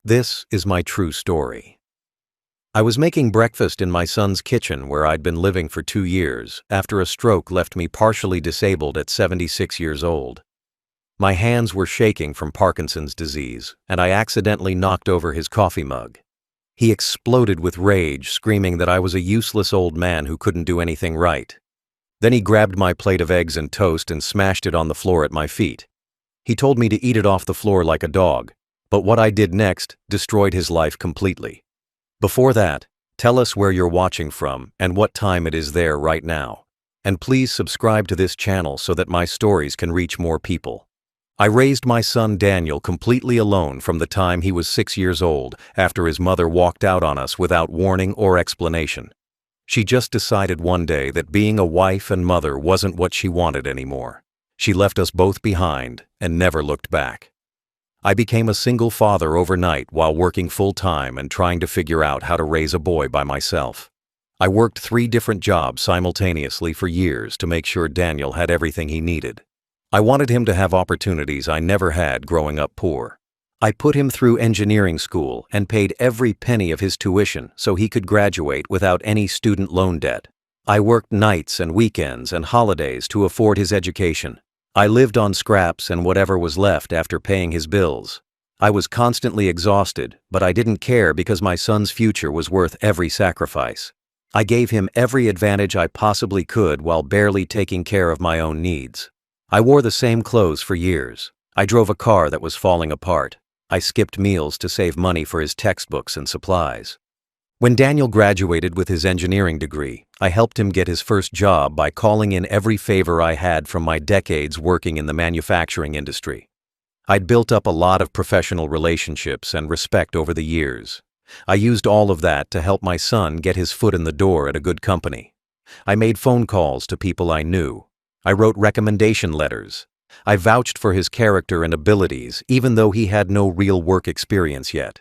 This is my true story. I was making breakfast in my son's kitchen where I'd been living for 2 years after a stroke left me partially disabled at 76 years old. My hands were shaking from Parkinson's disease, and I accidentally knocked over his coffee mug. He exploded with rage, screaming that I was a useless old man who couldn't do anything right. Then he grabbed my plate of eggs and toast and smashed it on the floor at my feet. He told me to eat it off the floor like a dog, but what I did next destroyed his life completely. Before that, tell us where you're watching from and what time it is there right now. And please subscribe to this channel so that my stories can reach more people. I raised my son Daniel completely alone from the time he was 6 years old after his mother walked out on us without warning or explanation. She just decided one day that being a wife and mother wasn't what she wanted anymore. She left us both behind and never looked back. I became a single father overnight while working full-time and trying to figure out how to raise a boy by myself. I worked 3 different jobs simultaneously for years to make sure Daniel had everything he needed. I wanted him to have opportunities I never had growing up poor. I put him through engineering school and paid every penny of his tuition so he could graduate without any student loan debt. I worked nights and weekends and holidays to afford his education. I lived on scraps and whatever was left after paying his bills. I was constantly exhausted, but I didn't care because my son's future was worth every sacrifice. I gave him every advantage I possibly could while barely taking care of my own needs. I wore the same clothes for years. I drove a car that was falling apart. I skipped meals to save money for his textbooks and supplies. When Daniel graduated with his engineering degree, I helped him get his first job by calling in every favor I had from my decades working in the manufacturing industry. I'd built up a lot of professional relationships and respect over the years. I used all of that to help my son get his foot in the door at a good company. I made phone calls to people I knew. I wrote recommendation letters. I vouched for his character and abilities even though he had no real work experience yet.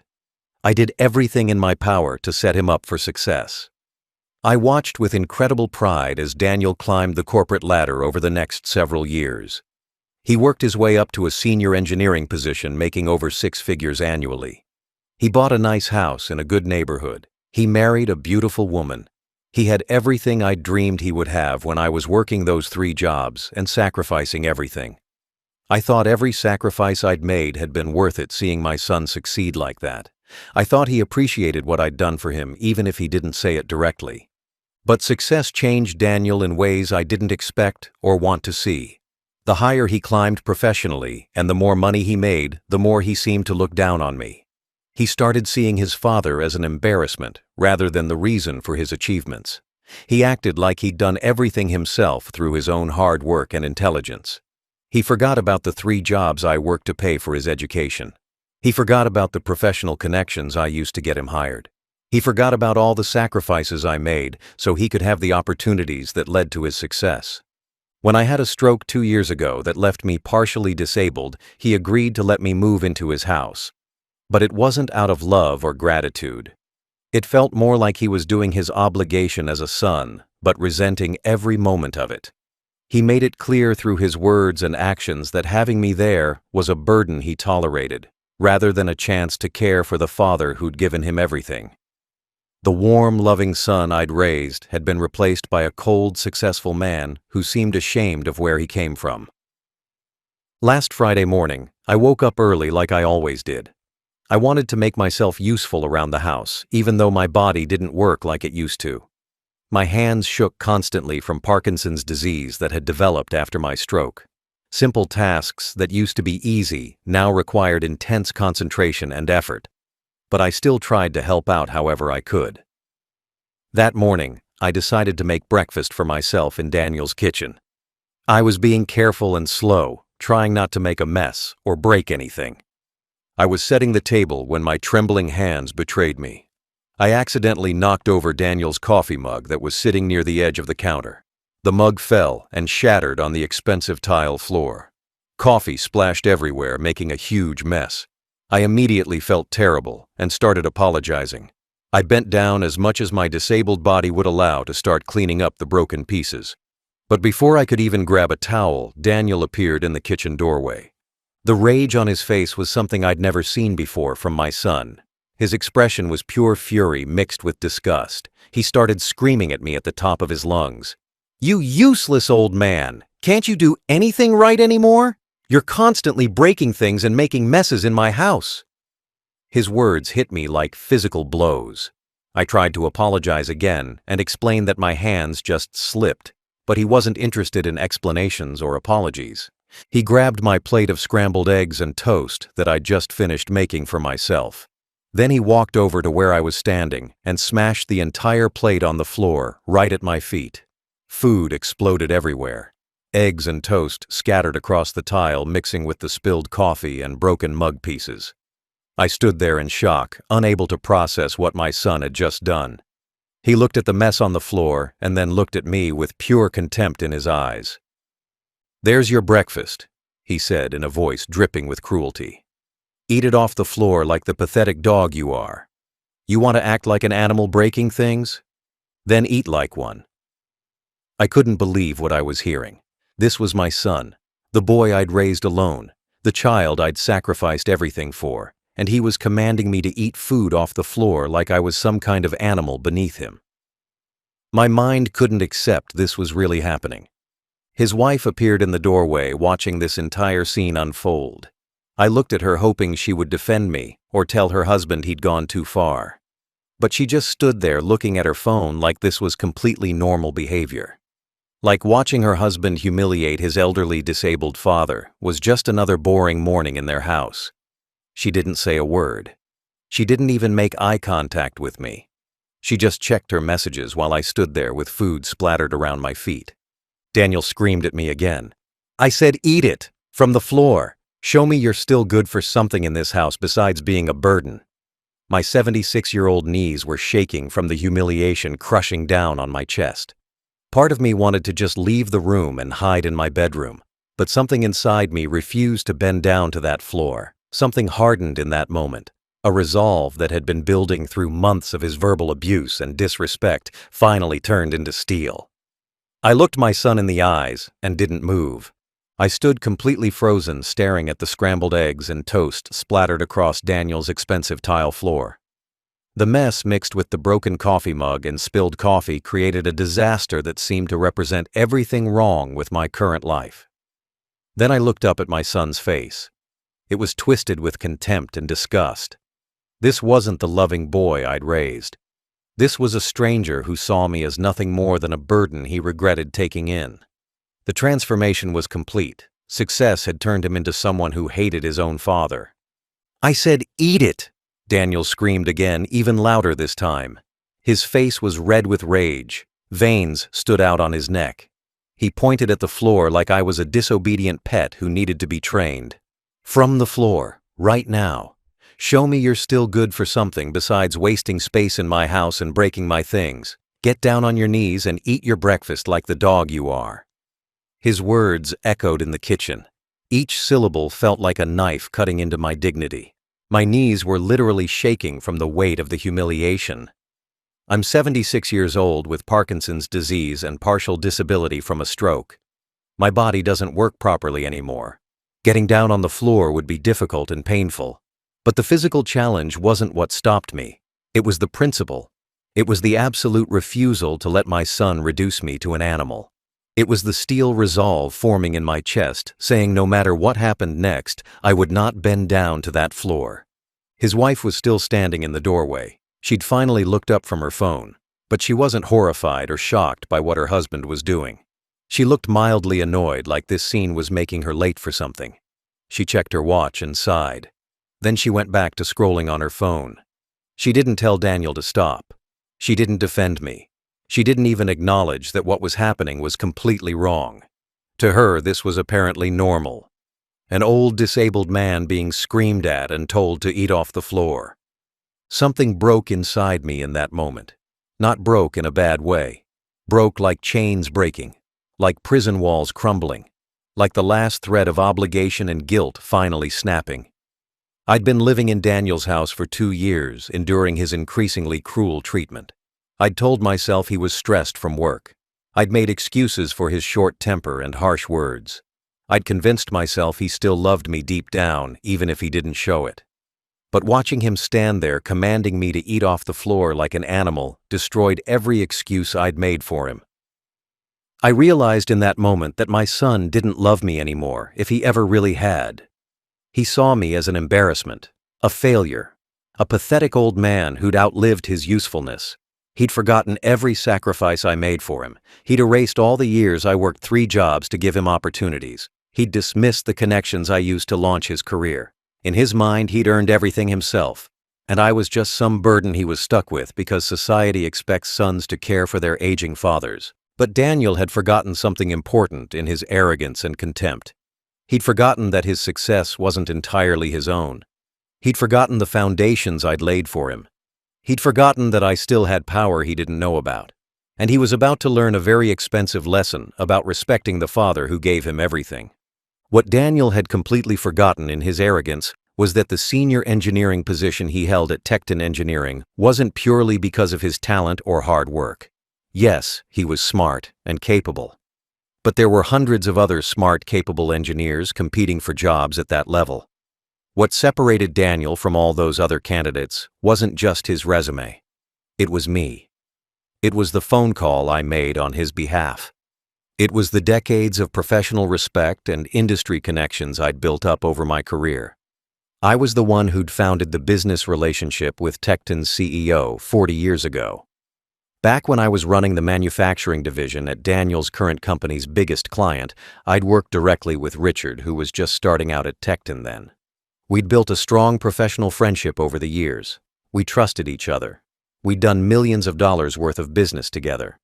I did everything in my power to set him up for success. I watched with incredible pride as Daniel climbed the corporate ladder over the next several years. He worked his way up to a senior engineering position, making over 6 figures annually. He bought a nice house in a good neighborhood. He married a beautiful woman. He had everything I dreamed he would have when I was working those 3 jobs and sacrificing everything. I thought every sacrifice I'd made had been worth it seeing my son succeed like that. I thought he appreciated what I'd done for him even if he didn't say it directly. But success changed Daniel in ways I didn't expect or want to see. The higher he climbed professionally and the more money he made, the more he seemed to look down on me. He started seeing his father as an embarrassment rather than the reason for his achievements. He acted like he'd done everything himself through his own hard work and intelligence. He forgot about the 3 jobs I worked to pay for his education. He forgot about the professional connections I used to get him hired. He forgot about all the sacrifices I made so he could have the opportunities that led to his success. When I had a stroke 2 years ago that left me partially disabled, he agreed to let me move into his house. But it wasn't out of love or gratitude. It felt more like he was doing his obligation as a son, but resenting every moment of it. He made it clear through his words and actions that having me there was a burden he tolerated, rather than a chance to care for the father who'd given him everything. The warm, loving son I'd raised had been replaced by a cold, successful man who seemed ashamed of where he came from. Last Friday morning, I woke up early like I always did. I wanted to make myself useful around the house, even though my body didn't work like it used to. My hands shook constantly from Parkinson's disease that had developed after my stroke. Simple tasks that used to be easy now required intense concentration and effort. But I still tried to help out however I could. That morning, I decided to make breakfast for myself in Daniel's kitchen. I was being careful and slow, trying not to make a mess or break anything. I was setting the table when my trembling hands betrayed me. I accidentally knocked over Daniel's coffee mug that was sitting near the edge of the counter. The mug fell and shattered on the expensive tile floor. Coffee splashed everywhere, making a huge mess. I immediately felt terrible and started apologizing. I bent down as much as my disabled body would allow to start cleaning up the broken pieces. But before I could even grab a towel, Daniel appeared in the kitchen doorway. The rage on his face was something I'd never seen before from my son. His expression was pure fury mixed with disgust. He started screaming at me at the top of his lungs. "You useless old man! Can't you do anything right anymore? You're constantly breaking things and making messes in my house." His words hit me like physical blows. I tried to apologize again and explain that my hands just slipped, but he wasn't interested in explanations or apologies. He grabbed my plate of scrambled eggs and toast that I'd just finished making for myself. Then he walked over to where I was standing and smashed the entire plate on the floor right at my feet. Food exploded everywhere. Eggs and toast scattered across the tile, mixing with the spilled coffee and broken mug pieces. I stood there in shock, unable to process what my son had just done. He looked at the mess on the floor and then looked at me with pure contempt in his eyes. "There's your breakfast," he said in a voice dripping with cruelty. "Eat it off the floor like the pathetic dog you are. You want to act like an animal breaking things? Then eat like one." I couldn't believe what I was hearing. This was my son, the boy I'd raised alone, the child I'd sacrificed everything for, and he was commanding me to eat food off the floor like I was some kind of animal beneath him. My mind couldn't accept this was really happening. His wife appeared in the doorway, watching this entire scene unfold. I looked at her hoping she would defend me or tell her husband he'd gone too far. But she just stood there looking at her phone like this was completely normal behavior. Like watching her husband humiliate his elderly disabled father was just another boring morning in their house. She didn't say a word. She didn't even make eye contact with me. She just checked her messages while I stood there with food splattered around my feet. Daniel screamed at me again. "I said eat it! From the floor! Show me you're still good for something in this house besides being a burden." My 76-year-old knees were shaking from the humiliation crushing down on my chest. Part of me wanted to just leave the room and hide in my bedroom, but something inside me refused to bend down to that floor. Something hardened in that moment. A resolve that had been building through months of his verbal abuse and disrespect finally turned into steel. I looked my son in the eyes and didn't move. I stood completely frozen, staring at the scrambled eggs and toast splattered across Daniel's expensive tile floor. The mess mixed with the broken coffee mug and spilled coffee created a disaster that seemed to represent everything wrong with my current life. Then I looked up at my son's face. It was twisted with contempt and disgust. This wasn't the loving boy I'd raised. This was a stranger who saw me as nothing more than a burden he regretted taking in. The transformation was complete. Success had turned him into someone who hated his own father. "I said eat it!" Daniel screamed again, even louder this time. His face was red with rage. Veins stood out on his neck. He pointed at the floor like I was a disobedient pet who needed to be trained. "From the floor, right now. Show me you're still good for something besides wasting space in my house and breaking my things. Get down on your knees and eat your breakfast like the dog you are." His words echoed in the kitchen. Each syllable felt like a knife cutting into my dignity. My knees were literally shaking from the weight of the humiliation. I'm 76 years old with Parkinson's disease and partial disability from a stroke. My body doesn't work properly anymore. Getting down on the floor would be difficult and painful. But the physical challenge wasn't what stopped me. It was the principle. It was the absolute refusal to let my son reduce me to an animal. It was the steel resolve forming in my chest, saying no matter what happened next, I would not bend down to that floor. His wife was still standing in the doorway. She'd finally looked up from her phone, but she wasn't horrified or shocked by what her husband was doing. She looked mildly annoyed, like this scene was making her late for something. She checked her watch and sighed. Then she went back to scrolling on her phone. She didn't tell Daniel to stop. She didn't defend me. She didn't even acknowledge that what was happening was completely wrong. To her, this was apparently normal. An old disabled man being screamed at and told to eat off the floor. Something broke inside me in that moment. Not broke in a bad way. Broke like chains breaking, like prison walls crumbling, like the last thread of obligation and guilt finally snapping. I'd been living in Daniel's house for 2 years, enduring his increasingly cruel treatment. I'd told myself he was stressed from work. I'd made excuses for his short temper and harsh words. I'd convinced myself he still loved me deep down, even if he didn't show it. But watching him stand there commanding me to eat off the floor like an animal destroyed every excuse I'd made for him. I realized in that moment that my son didn't love me anymore, if he ever really had. He saw me as an embarrassment, a failure, a pathetic old man who'd outlived his usefulness. He'd forgotten every sacrifice I made for him. He'd erased all the years I worked 3 jobs to give him opportunities. He'd dismissed the connections I used to launch his career. In his mind, he'd earned everything himself, and I was just some burden he was stuck with because society expects sons to care for their aging fathers. But Daniel had forgotten something important in his arrogance and contempt. He'd forgotten that his success wasn't entirely his own. He'd forgotten the foundations I'd laid for him. He'd forgotten that I still had power he didn't know about. And he was about to learn a very expensive lesson about respecting the father who gave him everything. What Daniel had completely forgotten in his arrogance was that the senior engineering position he held at Tecton Engineering wasn't purely because of his talent or hard work. Yes, he was smart and capable. But there were hundreds of other smart, capable engineers competing for jobs at that level. What separated Daniel from all those other candidates wasn't just his resume. It was me. It was the phone call I made on his behalf. It was the decades of professional respect and industry connections I'd built up over my career. I was the one who'd founded the business relationship with Tecton's CEO 40 years ago. Back when I was running the manufacturing division at Daniel's current company's biggest client, I'd worked directly with Richard, who was just starting out at Tecton then. We'd built a strong professional friendship over the years. We trusted each other. We'd done millions of dollars worth of business together.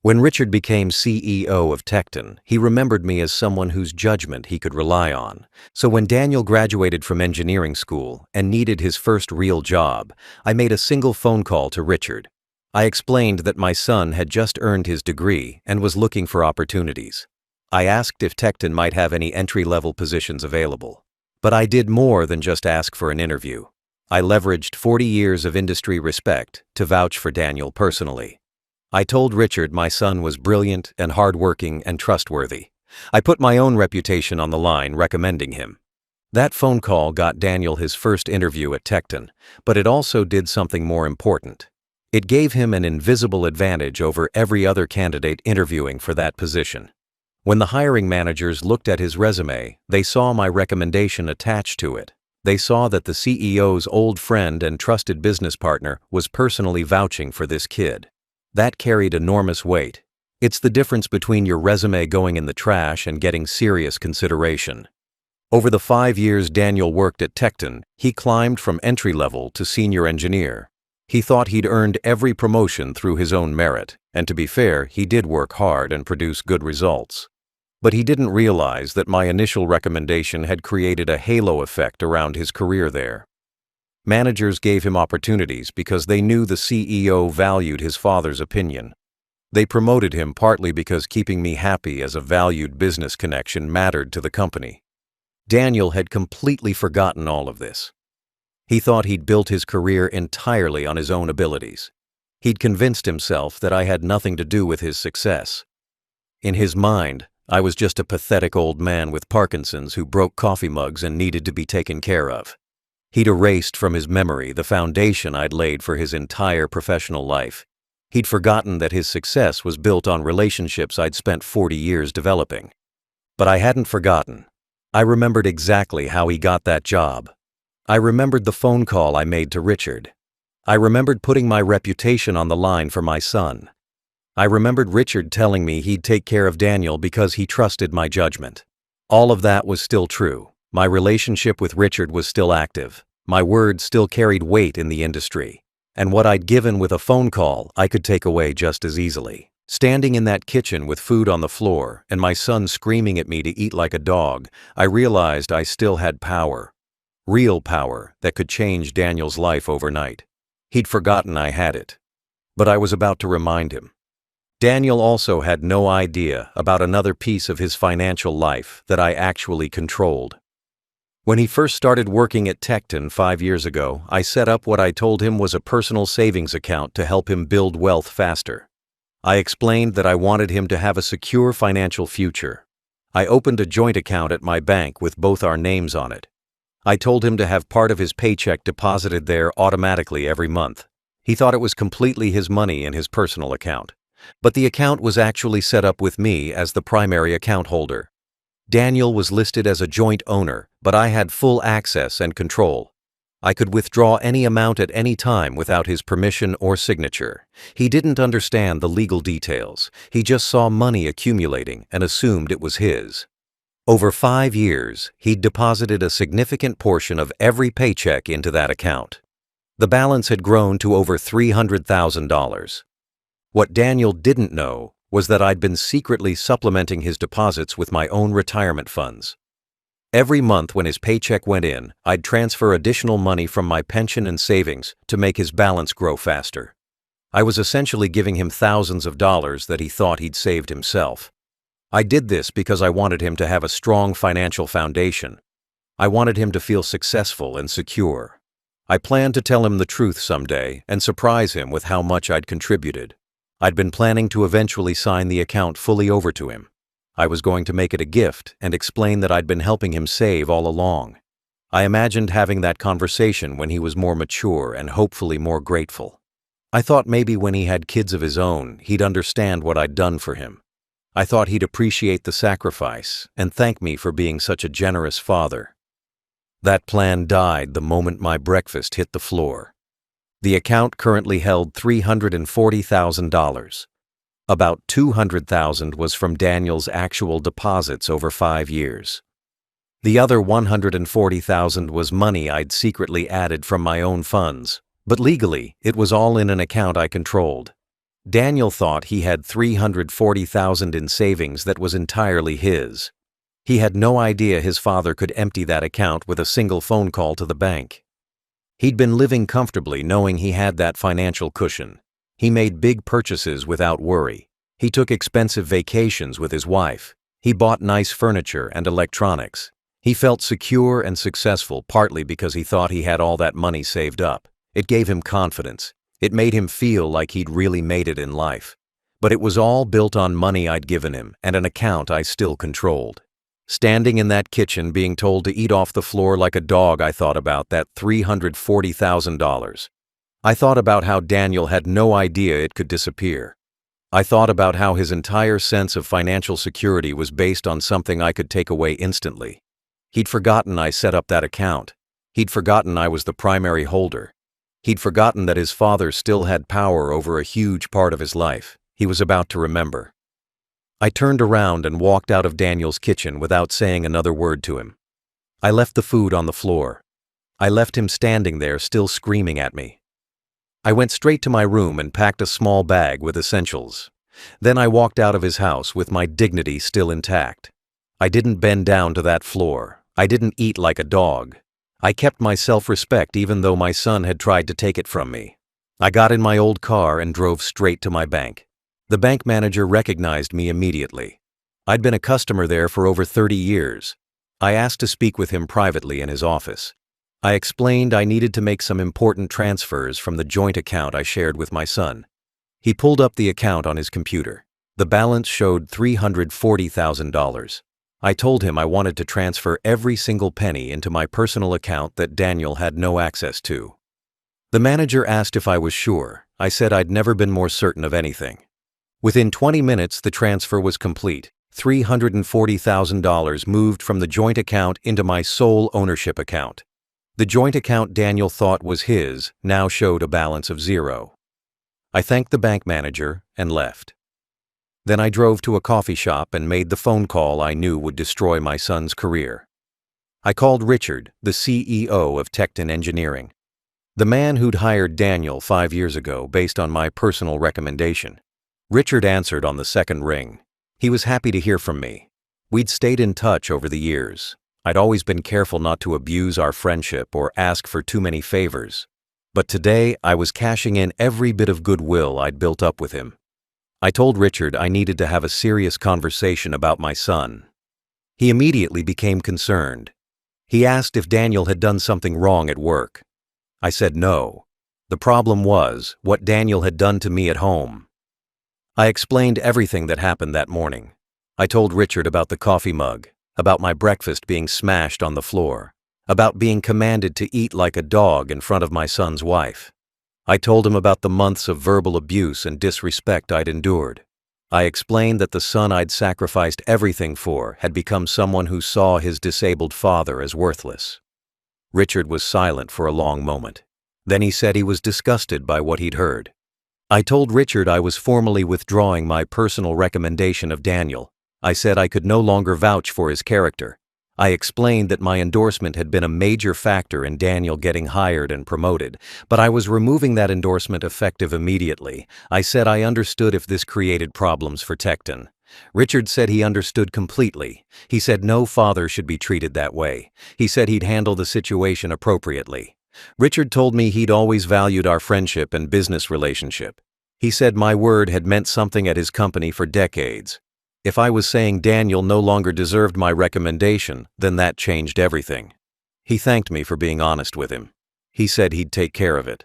When Richard became CEO of Tecton, he remembered me as someone whose judgment he could rely on. So when Daniel graduated from engineering school and needed his first real job, I made a single phone call to Richard. I explained that my son had just earned his degree and was looking for opportunities. I asked if Tecton might have any entry-level positions available. But I did more than just ask for an interview. I leveraged 40 years of industry respect to vouch for Daniel personally. I told Richard my son was brilliant and hardworking and trustworthy. I put my own reputation on the line recommending him. That phone call got Daniel his first interview at Tecton, but it also did something more important. It gave him an invisible advantage over every other candidate interviewing for that position. When the hiring managers looked at his resume, they saw my recommendation attached to it. They saw that the CEO's old friend and trusted business partner was personally vouching for this kid. That carried enormous weight. It's the difference between your resume going in the trash and getting serious consideration. Over the 5 years Daniel worked at Tecton, he climbed from entry-level to senior engineer. He thought he'd earned every promotion through his own merit, and to be fair, he did work hard and produce good results. But he didn't realize that my initial recommendation had created a halo effect around his career there. Managers gave him opportunities because they knew the CEO valued his father's opinion. They promoted him partly because keeping me happy as a valued business connection mattered to the company. Daniel had completely forgotten all of this. He thought he'd built his career entirely on his own abilities. He'd convinced himself that I had nothing to do with his success. In his mind, I was just a pathetic old man with Parkinson's who broke coffee mugs and needed to be taken care of. He'd erased from his memory the foundation I'd laid for his entire professional life. He'd forgotten that his success was built on relationships I'd spent 40 years developing. But I hadn't forgotten. I remembered exactly how he got that job. I remembered the phone call I made to Richard. I remembered putting my reputation on the line for my son. I remembered Richard telling me he'd take care of Daniel because he trusted my judgment. All of that was still true. My relationship with Richard was still active. My words still carried weight in the industry. And what I'd given with a phone call, I could take away just as easily. Standing in that kitchen with food on the floor and my son screaming at me to eat like a dog, I realized I still had power. Real power that could change Daniel's life overnight. He'd forgotten I had it. But I was about to remind him. Daniel also had no idea about another piece of his financial life that I actually controlled. When he first started working at Tecton 5 years ago, I set up what I told him was a personal savings account to help him build wealth faster. I explained that I wanted him to have a secure financial future. I opened a joint account at my bank with both our names on it. I told him to have part of his paycheck deposited there automatically every month. He thought it was completely his money in his personal account. But the account was actually set up with me as the primary account holder. Daniel was listed as a joint owner, but I had full access and control. I could withdraw any amount at any time without his permission or signature. He didn't understand the legal details. He just saw money accumulating and assumed it was his. Over 5 years, he'd deposited a significant portion of every paycheck into that account. The balance had grown to over $300,000. What Daniel didn't know was that I'd been secretly supplementing his deposits with my own retirement funds. Every month when his paycheck went in, I'd transfer additional money from my pension and savings to make his balance grow faster. I was essentially giving him thousands of dollars that he thought he'd saved himself. I did this because I wanted him to have a strong financial foundation. I wanted him to feel successful and secure. I planned to tell him the truth someday and surprise him with how much I'd contributed. I'd been planning to eventually sign the account fully over to him. I was going to make it a gift and explain that I'd been helping him save all along. I imagined having that conversation when he was more mature and hopefully more grateful. I thought maybe when he had kids of his own, he'd understand what I'd done for him. I thought he'd appreciate the sacrifice and thank me for being such a generous father. That plan died the moment my breakfast hit the floor. The account currently held $340,000. About $200,000 was from Daniel's actual deposits over 5 years. The other $140,000 was money I'd secretly added from my own funds, but legally, it was all in an account I controlled. Daniel thought he had $340,000 in savings that was entirely his. He had no idea his father could empty that account with a single phone call to the bank. He'd been living comfortably knowing he had that financial cushion. He made big purchases without worry. He took expensive vacations with his wife. He bought nice furniture and electronics. He felt secure and successful partly because he thought he had all that money saved up. It gave him confidence. It made him feel like he'd really made it in life. But it was all built on money I'd given him and an account I still controlled. Standing in that kitchen being told to eat off the floor like a dog, I thought about that $340,000. I thought about how Daniel had no idea it could disappear. I thought about how his entire sense of financial security was based on something I could take away instantly. He'd forgotten I set up that account. He'd forgotten I was the primary holder. He'd forgotten that his father still had power over a huge part of his life. He was about to remember. I turned around and walked out of Daniel's kitchen without saying another word to him. I left the food on the floor. I left him standing there still screaming at me. I went straight to my room and packed a small bag with essentials. Then I walked out of his house with my dignity still intact. I didn't bend down to that floor. I didn't eat like a dog. I kept my self-respect even though my son had tried to take it from me. I got in my old car and drove straight to my bank. The bank manager recognized me immediately. I'd been a customer there for over 30 years. I asked to speak with him privately in his office. I explained I needed to make some important transfers from the joint account I shared with my son. He pulled up the account on his computer. The balance showed $340,000. I told him I wanted to transfer every single penny into my personal account that Daniel had no access to. The manager asked if I was sure. I said I'd never been more certain of anything. Within 20 minutes, the transfer was complete. $340,000 moved from the joint account into my sole ownership account. The joint account Daniel thought was his now showed a balance of $0. I thanked the bank manager and left. Then I drove to a coffee shop and made the phone call I knew would destroy my son's career. I called Richard, the CEO of Tecton Engineering, the man who'd hired Daniel 5 years ago based on my personal recommendation. Richard answered on the second ring. He was happy to hear from me. We'd stayed in touch over the years. I'd always been careful not to abuse our friendship or ask for too many favors. But today, I was cashing in every bit of goodwill I'd built up with him. I told Richard I needed to have a serious conversation about my son. He immediately became concerned. He asked if Daniel had done something wrong at work. I said no. The problem was what Daniel had done to me at home. I explained everything that happened that morning. I told Richard about the coffee mug, about my breakfast being smashed on the floor, about being commanded to eat like a dog in front of my son's wife. I told him about the months of verbal abuse and disrespect I'd endured. I explained that the son I'd sacrificed everything for had become someone who saw his disabled father as worthless. Richard was silent for a long moment. Then he said he was disgusted by what he'd heard. I told Richard I was formally withdrawing my personal recommendation of Daniel. I said I could no longer vouch for his character. I explained that my endorsement had been a major factor in Daniel getting hired and promoted, but I was removing that endorsement effective immediately. I said I understood if this created problems for Tecton. Richard said he understood completely. He said no father should be treated that way. He said he'd handle the situation appropriately. Richard told me he'd always valued our friendship and business relationship. He said my word had meant something at his company for decades. If I was saying Daniel no longer deserved my recommendation, then that changed everything. He thanked me for being honest with him. He said he'd take care of it.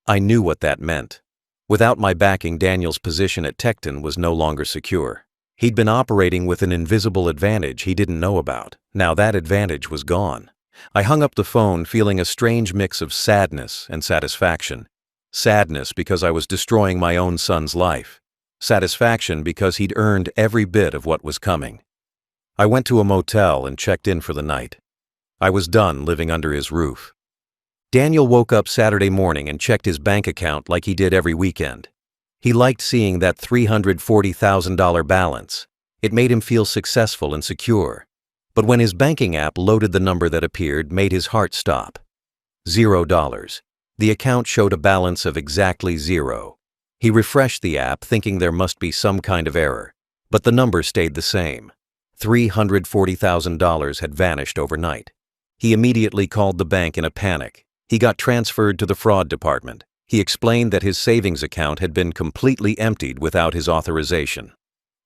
I knew what that meant. Without my backing, Daniel's position at Tecton was no longer secure. He'd been operating with an invisible advantage he didn't know about. Now that advantage was gone. I hung up the phone feeling a strange mix of sadness and satisfaction. Sadness because I was destroying my own son's life. Satisfaction because he'd earned every bit of what was coming. I went to a motel and checked in for the night. I was done living under his roof. Daniel woke up Saturday morning and checked his bank account like he did every weekend. He liked seeing that $340,000 balance. It made him feel successful and secure. But when his banking app loaded, the number that appeared made his heart stop. $0. The account showed a balance of exactly zero. He refreshed the app thinking there must be some kind of error, but the number stayed the same. $340,000 had vanished overnight. He immediately called the bank in a panic. He got transferred to the fraud department. He explained that his savings account had been completely emptied without his authorization.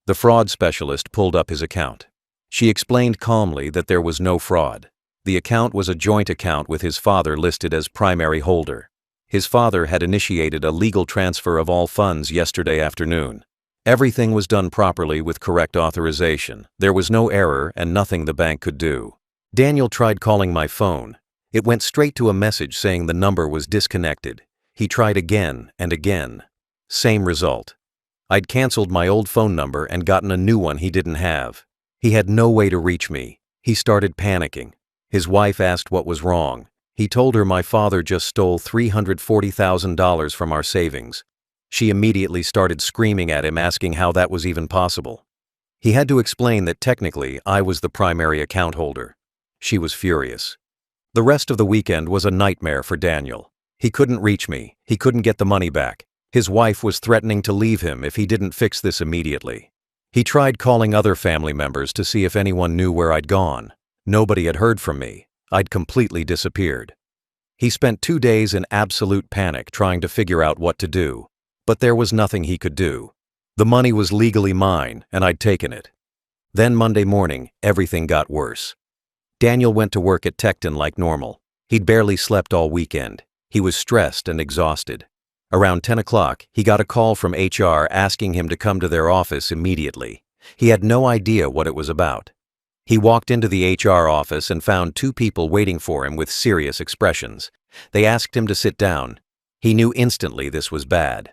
The fraud specialist pulled up his account. She explained calmly that there was no fraud. The account was a joint account with his father listed as primary holder. His father had initiated a legal transfer of all funds yesterday afternoon. Everything was done properly with correct authorization. There was no error and nothing the bank could do. Daniel tried calling my phone. It went straight to a message saying the number was disconnected. He tried again and again. Same result. I'd canceled my old phone number and gotten a new one he didn't have. He had no way to reach me. He started panicking. His wife asked what was wrong. He told her my father just stole $340,000 from our savings. She immediately started screaming at him, asking how that was even possible. He had to explain that technically I was the primary account holder. She was furious. The rest of the weekend was a nightmare for Daniel. He couldn't reach me. He couldn't get the money back. His wife was threatening to leave him if he didn't fix this immediately. He tried calling other family members to see if anyone knew where I'd gone. Nobody had heard from me. I'd completely disappeared. He spent 2 days in absolute panic trying to figure out what to do. But there was nothing he could do. The money was legally mine, and I'd taken it. Then Monday morning, everything got worse. Daniel went to work at Tecton like normal. He'd barely slept all weekend. He was stressed and exhausted. Around 10 o'clock, he got a call from HR asking him to come to their office immediately. He had no idea what it was about. He walked into the HR office and found 2 people waiting for him with serious expressions. They asked him to sit down. He knew instantly this was bad.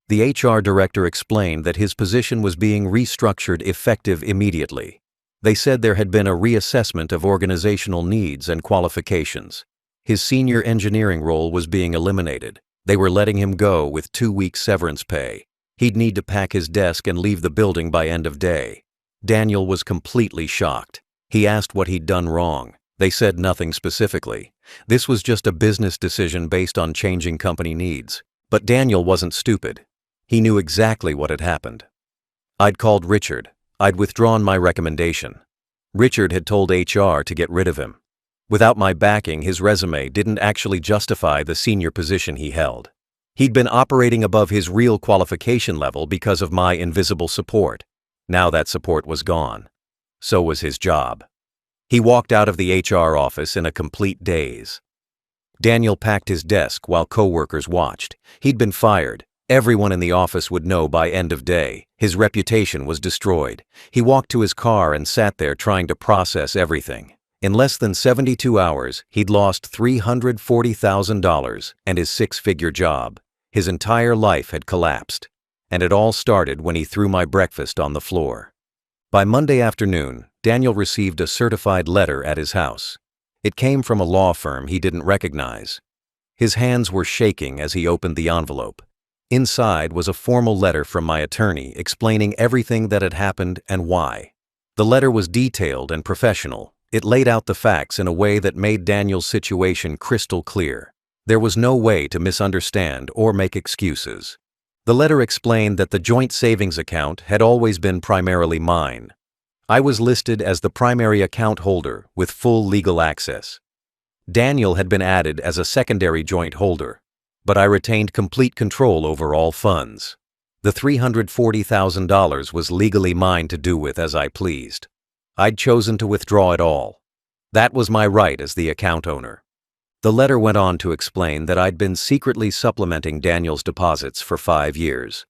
The HR director explained that his position was being restructured effective immediately. They said there had been a reassessment of organizational needs and qualifications. His senior engineering role was being eliminated. They were letting him go with 2 weeks severance pay. He'd need to pack his desk and leave the building by end of day. Daniel was completely shocked. He asked what he'd done wrong. They said nothing specifically. This was just a business decision based on changing company needs. But Daniel wasn't stupid. He knew exactly what had happened. I'd called Richard. I'd withdrawn my recommendation. Richard had told HR to get rid of him. Without my backing, his resume didn't actually justify the senior position he held. He'd been operating above his real qualification level because of my invisible support. Now that support was gone. So was his job. He walked out of the HR office in a complete daze. Daniel packed his desk while coworkers watched. He'd been fired. Everyone in the office would know by end of day. His reputation was destroyed. He walked to his car and sat there trying to process everything. In less than 72 hours, he'd lost $340,000 and his six-figure job. His entire life had collapsed. And it all started when he threw my breakfast on the floor. By Monday afternoon, Daniel received a certified letter at his house. It came from a law firm he didn't recognize. His hands were shaking as he opened the envelope. Inside was a formal letter from my attorney explaining everything that had happened and why. The letter was detailed and professional. It laid out the facts in a way that made Daniel's situation crystal clear. There was no way to misunderstand or make excuses. The letter explained that the joint savings account had always been primarily mine. I was listed as the primary account holder with full legal access. Daniel had been added as a secondary joint holder, but I retained complete control over all funds. The $340,000 was legally mine to do with as I pleased. I'd chosen to withdraw it all. That was my right as the account owner. The letter went on to explain that I'd been secretly supplementing Daniel's deposits for 5 years.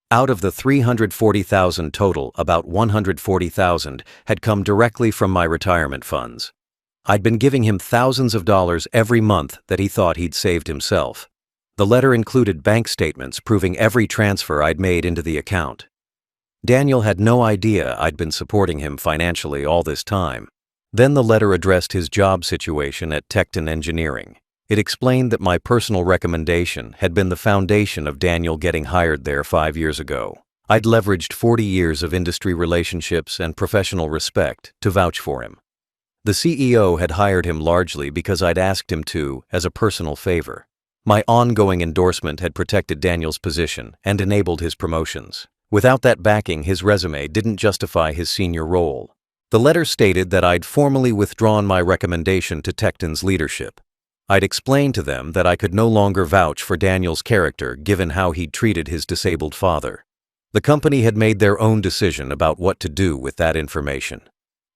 Out of the $340,000 total, about $140,000 had come directly from my retirement funds. I'd been giving him thousands of dollars every month that he thought he'd saved himself. The letter included bank statements proving every transfer I'd made into the account. Daniel had no idea I'd been supporting him financially all this time. Then the letter addressed his job situation at Techton Engineering. It explained that my personal recommendation had been the foundation of Daniel getting hired there 5 years ago. I'd leveraged 40 years of industry relationships and professional respect to vouch for him. The CEO had hired him largely because I'd asked him to, as a personal favor. My ongoing endorsement had protected Daniel's position and enabled his promotions. Without that backing, his resume didn't justify his senior role. The letter stated that I'd formally withdrawn my recommendation to Techton's leadership. I'd explained to them that I could no longer vouch for Daniel's character given how he'd treated his disabled father. The company had made their own decision about what to do with that information.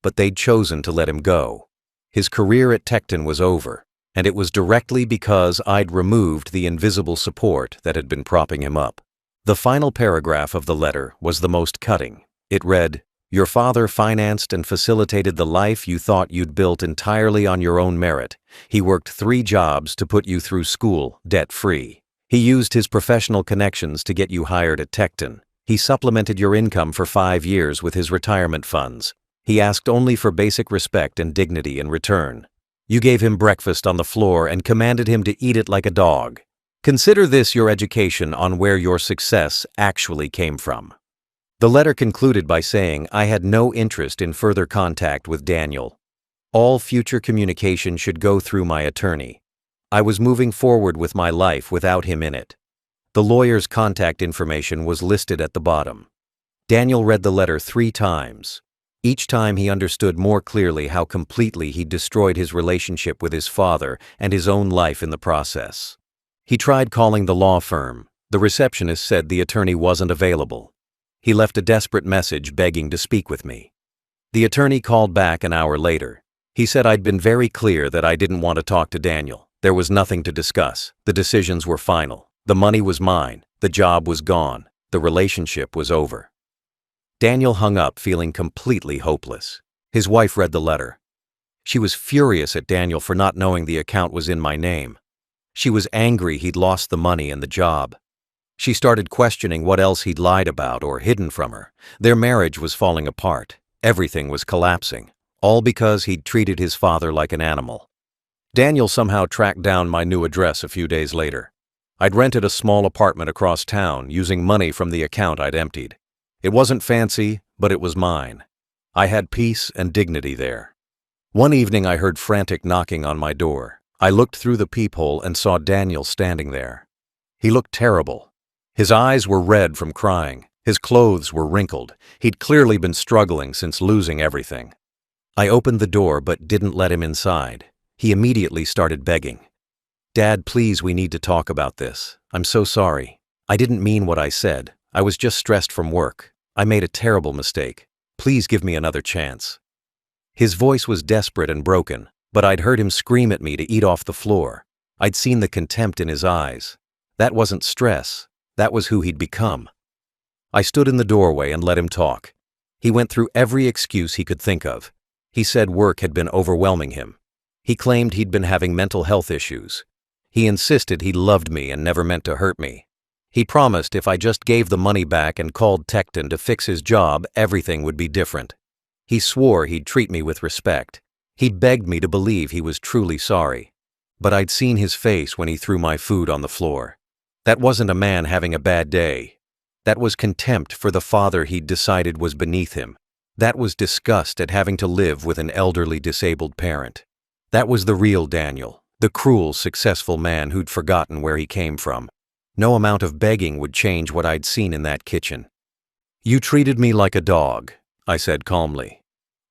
But they'd chosen to let him go. His career at Techton was over, and it was directly because I'd removed the invisible support that had been propping him up. The final paragraph of the letter was the most cutting. It read, "Your father financed and facilitated the life you thought you'd built entirely on your own merit. He worked 3 jobs to put you through school, debt-free. He used his professional connections to get you hired at Techton. He supplemented your income for 5 years with his retirement funds. He asked only for basic respect and dignity in return. You gave him breakfast on the floor and commanded him to eat it like a dog. Consider this your education on where your success actually came from." The letter concluded by saying I had no interest in further contact with Daniel. All future communication should go through my attorney. I was moving forward with my life without him in it. The lawyer's contact information was listed at the bottom. Daniel read the letter 3 times. Each time he understood more clearly how completely he'd destroyed his relationship with his father and his own life in the process. He tried calling the law firm. The receptionist said the attorney wasn't available. He left a desperate message begging to speak with me. The attorney called back an hour later. He said I'd been very clear that I didn't want to talk to Daniel. There was nothing to discuss. The decisions were final. The money was mine. The job was gone. The relationship was over. Daniel hung up feeling completely hopeless. His wife read the letter. She was furious at Daniel for not knowing the account was in my name. She was angry he'd lost the money and the job. She started questioning what else he'd lied about or hidden from her. Their marriage was falling apart. Everything was collapsing. All because he'd treated his father like an animal. Daniel somehow tracked down my new address a few days later. I'd rented a small apartment across town using money from the account I'd emptied. It wasn't fancy, but it was mine. I had peace and dignity there. One evening I heard frantic knocking on my door. I looked through the peephole and saw Daniel standing there. He looked terrible. His eyes were red from crying. His clothes were wrinkled. He'd clearly been struggling since losing everything. I opened the door but didn't let him inside. He immediately started begging. "Dad, please, we need to talk about this. I'm so sorry. I didn't mean what I said. I was just stressed from work. I made a terrible mistake. Please give me another chance." His voice was desperate and broken, but I'd heard him scream at me to eat off the floor. I'd seen the contempt in his eyes. That wasn't stress. That was who he'd become. I stood in the doorway and let him talk. He went through every excuse he could think of. He said work had been overwhelming him. He claimed he'd been having mental health issues. He insisted he loved me and never meant to hurt me. He promised if I just gave the money back and called Tecton to fix his job, everything would be different. He swore he'd treat me with respect. He begged me to believe he was truly sorry. But I'd seen his face when he threw my food on the floor. That wasn't a man having a bad day. That was contempt for the father he'd decided was beneath him. That was disgust at having to live with an elderly disabled parent. That was the real Daniel, the cruel, successful man who'd forgotten where he came from. No amount of begging would change what I'd seen in that kitchen. "You treated me like a dog," I said calmly.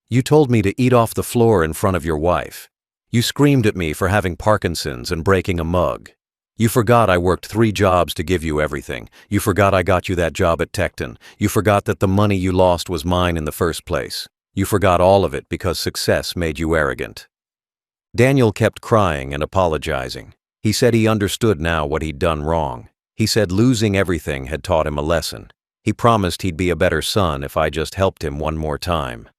"You told me to eat off the floor in front of your wife. You screamed at me for having Parkinson's and breaking a mug. You forgot I worked 3 jobs to give you everything. You forgot I got you that job at Tecton. You forgot that the money you lost was mine in the first place. You forgot all of it because success made you arrogant." Daniel kept crying and apologizing. He said he understood now what he'd done wrong. He said losing everything had taught him a lesson. He promised he'd be a better son if I just helped him one more time.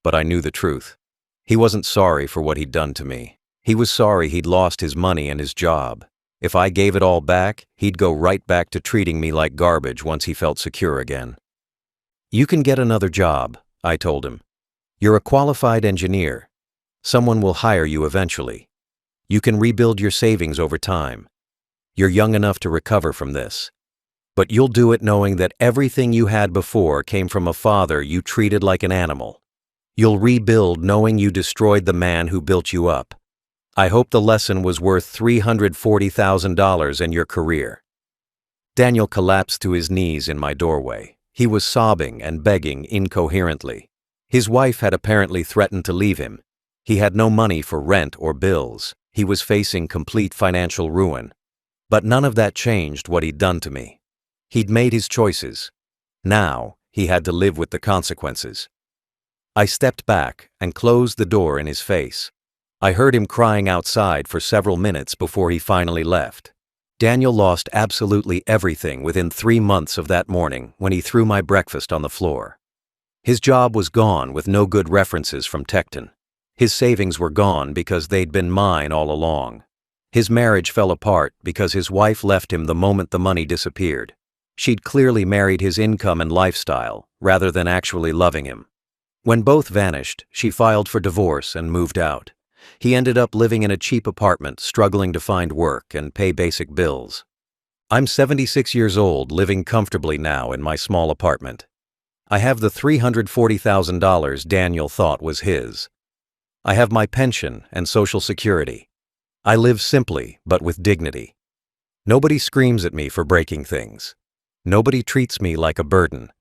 But I knew the truth. He wasn't sorry for what he'd done to me. He was sorry he'd lost his money and his job. If I gave it all back, he'd go right back to treating me like garbage once he felt secure again. "You can get another job," I told him. "You're a qualified engineer. Someone will hire you eventually. You can rebuild your savings over time. You're young enough to recover from this. But you'll do it knowing that everything you had before came from a father you treated like an animal. You'll rebuild knowing you destroyed the man who built you up. I hope the lesson was worth $340,000 in your career." Daniel collapsed to his knees in my doorway. He was sobbing and begging incoherently. His wife had apparently threatened to leave him. He had no money for rent or bills. He was facing complete financial ruin. But none of that changed what he'd done to me. He'd made his choices. Now, he had to live with the consequences. I stepped back and closed the door in his face. I heard him crying outside for several minutes before he finally left. Daniel lost absolutely everything within 3 months of that morning when he threw my breakfast on the floor. His job was gone with no good references from Tecton. His savings were gone because they'd been mine all along. His marriage fell apart because his wife left him the moment the money disappeared. She'd clearly married his income and lifestyle, rather than actually loving him. When both vanished, she filed for divorce and moved out. He ended up living in a cheap apartment, struggling to find work and pay basic bills. I'm 76 years old, living comfortably now in my small apartment. I have the $340,000 Daniel thought was his. I have my pension and Social Security. I live simply, but with dignity. Nobody screams at me for breaking things. Nobody treats me like a burden.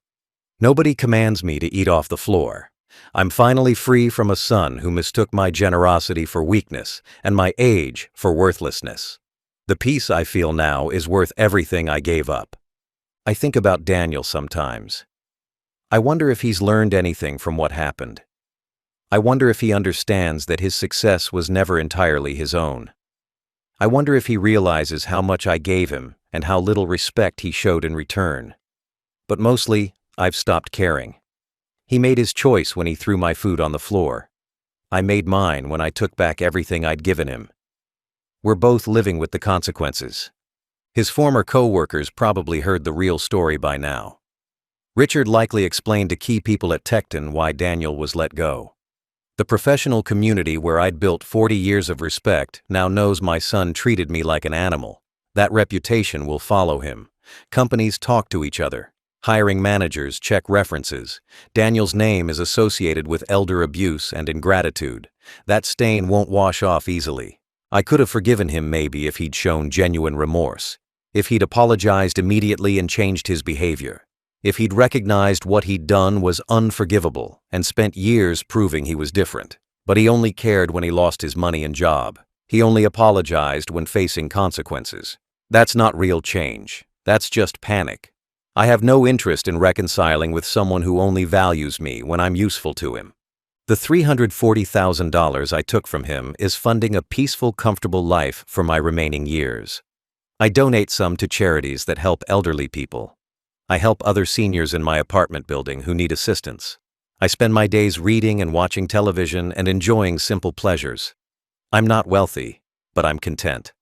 Nobody commands me to eat off the floor. I'm finally free from a son who mistook my generosity for weakness and my age for worthlessness. The peace I feel now is worth everything I gave up. I think about Daniel sometimes. I wonder if he's learned anything from what happened. I wonder if he understands that his success was never entirely his own. I wonder if he realizes how much I gave him and how little respect he showed in return. But mostly, I've stopped caring. He made his choice when he threw my food on the floor. I made mine when I took back everything I'd given him. We're both living with the consequences. His former co-workers probably heard the real story by now. Richard likely explained to key people at Tecton why Daniel was let go. The professional community where I'd built 40 years of respect now knows my son treated me like an animal. That reputation will follow him. Companies talk to each other. Hiring managers check references. Daniel's name is associated with elder abuse and ingratitude. That stain won't wash off easily. I could have forgiven him maybe if he'd shown genuine remorse. If he'd apologized immediately and changed his behavior. If he'd recognized what he'd done was unforgivable and spent years proving he was different. But he only cared when he lost his money and job. He only apologized when facing consequences. That's not real change. That's just panic. I have no interest in reconciling with someone who only values me when I'm useful to him. The $340,000 I took from him is funding a peaceful, comfortable life for my remaining years. I donate some to charities that help elderly people. I help other seniors in my apartment building who need assistance. I spend my days reading and watching television and enjoying simple pleasures. I'm not wealthy, but I'm content.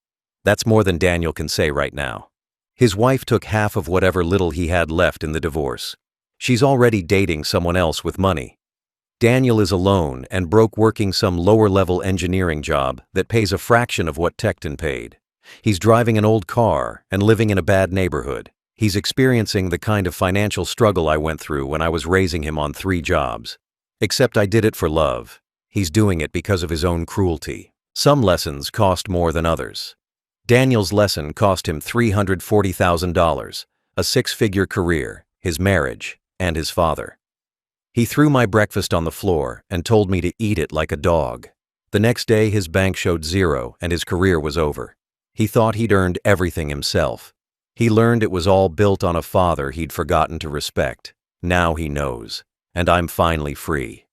That's more than Daniel can say right now. His wife took half of whatever little he had left in the divorce. She's already dating someone else with money. Daniel is alone and broke working some lower-level engineering job that pays a fraction of what Tecton paid. He's driving an old car and living in a bad neighborhood. He's experiencing the kind of financial struggle I went through when I was raising him on 3 jobs. Except I did it for love. He's doing it because of his own cruelty. Some lessons cost more than others. Daniel's lesson cost him $340,000, a 6-figure career, his marriage, and his father. He threw my breakfast on the floor and told me to eat it like a dog. The next day his bank showed 0 and his career was over. He thought he'd earned everything himself. He learned it was all built on a father he'd forgotten to respect. Now he knows, and I'm finally free.